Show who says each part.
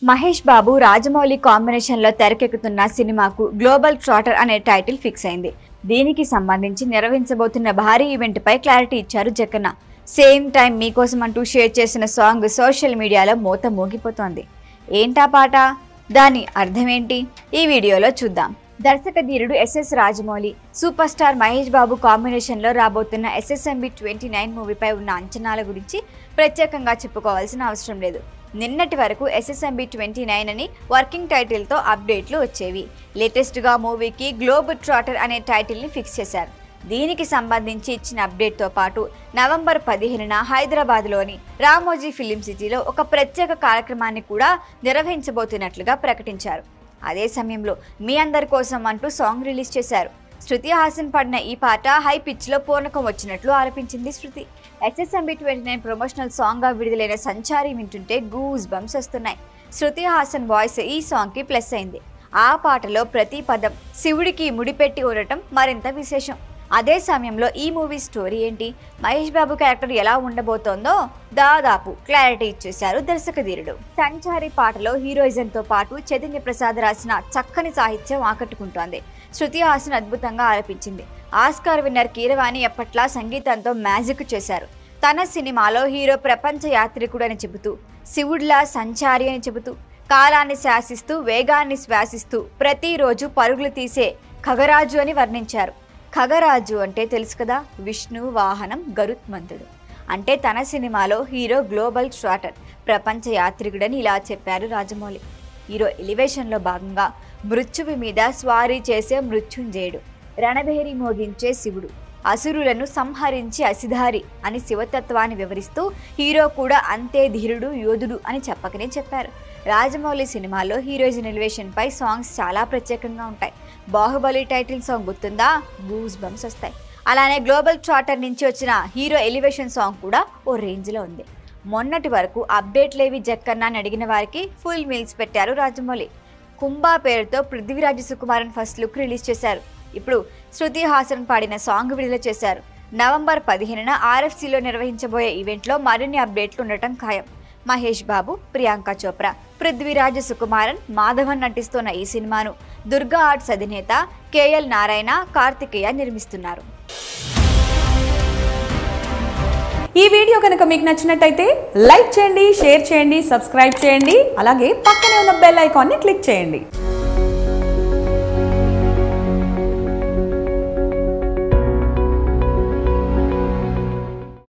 Speaker 1: Mahesh Babu Rajamouli combination లో తెరకెక్కుతున్న సినిమాకు గ్లోబల్ ట్రాటర్ అనే టైటిల్ ఫిక్స్ అయింది. దీనికి సంబంధించి నిర్వహించబోతున్న భారీ ఈవెంట్ పై క్లారిటీ ఇచ్చారు జక్కన్న. సేమ్ టైం మీకోసం అంటూ షేర్ చేసిన సాంగ్ సోషల్ మీడియాలో మోత మోగిపోతోంది. ఏంటా పాట, దాని అర్థమేంటి, ఈ వీడియోలో చూద్దాం. దర్శక ధీరుడు S S Rajamouli, super star Mahesh Babu combination లో రాబోతున్న SSMB 29 మూవీపై ఉన్న అంచనాల గురించి ప్రత్యేకంగా చెప్పుకోవాల్సిన అవసరం లేదు. నిన్నటి వరకు SSMB 29 అని వర్కింగ్ టైటిల్ తో అప్డేట్లు వచ్చేవి. లేటెస్ట్ గా మూవీకి గ్లోబల్ ట్రాటర్ అనే టైటిల్ ని ఫిక్స్ చేశారు. దీనికి సంబంధించి ఇచ్చిన అప్డేట్ తో పాటు నవంబర్ 15న హైదరాబాద్ లోని రామోజీ ఫిలిం సిటీలో ఒక ప్రత్యేక కార్యక్రమాన్ని కూడా నిర్వహించబోతున్నట్లుగా ప్రకటించారు. అదే సమయంలో మీ అందరి కోసం అంటూ సాంగ్ రిలీజ్ చేశారు. శృతి హాసన్ పాడిన ఈ పాట హై పిచ్ లో పూర్ణకం వచ్చినట్లు ఆలపించింది శృతి. SSMB 29 ప్రమోషనల్ సాంగ్ గా విడుదలైన సంచారి వింటుంటే గూస్ బంప్స్ వస్తున్నాయి. శృతి హాసన్ వాయిస్ ఈ సాంగ్ కి ప్లస్ అయింది. ఆ పాటలో ప్రతి పదం శివుడికి ముడిపెట్టి ఉండటం మరింత విశేషం. అదే సమయంలో ఈ మూవీ స్టోరీ ఏంటి, మహేష్ బాబు క్యారెక్టర్ ఎలా ఉండబోతోందో దాదాపు క్లారిటీ ఇచ్చేశారు దర్శక ధీరుడు. సంచారి పాటలో హీరోయిజం తో పాటు చైతన్య ప్రసాద్ రాసిన చక్కని సాహిత్యం ఆకట్టుకుంటోంది. శృతి హాసన్ అద్భుతంగా ఆలపించింది. ఆస్కార్ విన్నర్ కీరవాణి ఎప్పట్లా సంగీతంతో మ్యాజిక్ చేశారు. తన సినిమాలో హీరో ప్రపంచ యాత్రికుడు అని చెబుతూ, శివుడిలా సంచారి అని చెబుతూ, కాలాన్ని శాసిస్తూ వేగాన్ని శ్వాసిస్తూ ప్రతిరోజు పరుగులు తీసే ఖగరాజు అని వర్ణించారు. ఖగరాజు అంటే తెలుసు కదా, విష్ణు వాహనం గరుత్మంతుడు. అంటే తన సినిమాలో హీరో గ్లోబల్ ట్రాటర్, ప్రపంచ యాత్రికుడని ఇలా చెప్పారు రాజమౌళి. హీరో ఎలివేషన్లో భాగంగా మృత్యువి మీద స్వారీ చేసే మృత్యుంజయుడు, రణభేరి మోగించే శివుడు, అసురులను సంహరించి అసిధారి అని శివతత్వాన్ని వివరిస్తూ హీరో కూడా అంతే ధీరుడు యోధుడు అని చెప్పకనే చెప్పారు. రాజమౌళి సినిమాలో హీరోయిజం ఎలివేషన్ పై సాంగ్స్ చాలా ప్రత్యేకంగా ఉంటాయి. బాహుబలి టైటిల్ సాంగ్ గుర్తుందా, గూస్ బంప్స్ వస్తాయి. అలానే గ్లోబల్ ట్రాటర్ నుంచి వచ్చిన హీరో ఎలివేషన్ సాంగ్ కూడా ఓ రేంజ్ లో ఉంది. మొన్నటి వరకు అప్డేట్లేవి జక్కన్న అని అడిగిన వారికి ఫుల్ మీల్స్ పెట్టారు రాజమౌళి. కుంభా పేరుతో Prithviraj Sukumaran first look release చేశారు. ఇప్పుడు శృతి హాసన్ పాడిన సాంగ్ విడుదల చేశారు. నవంబర్ 15న RFCలో నిర్వహించబోయే ఈవెంట్లో మరిన్ని అప్డేట్లు ఉండటం ఖాయం. మహేష్ బాబు, ప్రియాంక చోప్రా, పృథ్వీరాజ్ సుకుమారన్, మాధవన్ నటిస్తున్న ఈ సినిమాను దుర్గా ఆర్ట్స్ అధినేత KL నారాయణ, కార్తికేయ నిర్మిస్తున్నారు.
Speaker 2: ఈ వీడియో కనుక మీకు నచ్చినట్టయితే లైక్ చేయండి, షేర్ చేయండి, సబ్స్క్రైబ్ చేయండి. అలాగే పక్కనే ఉన్న బెల్ ఐకాన్ని క్లిక్ చేయండి.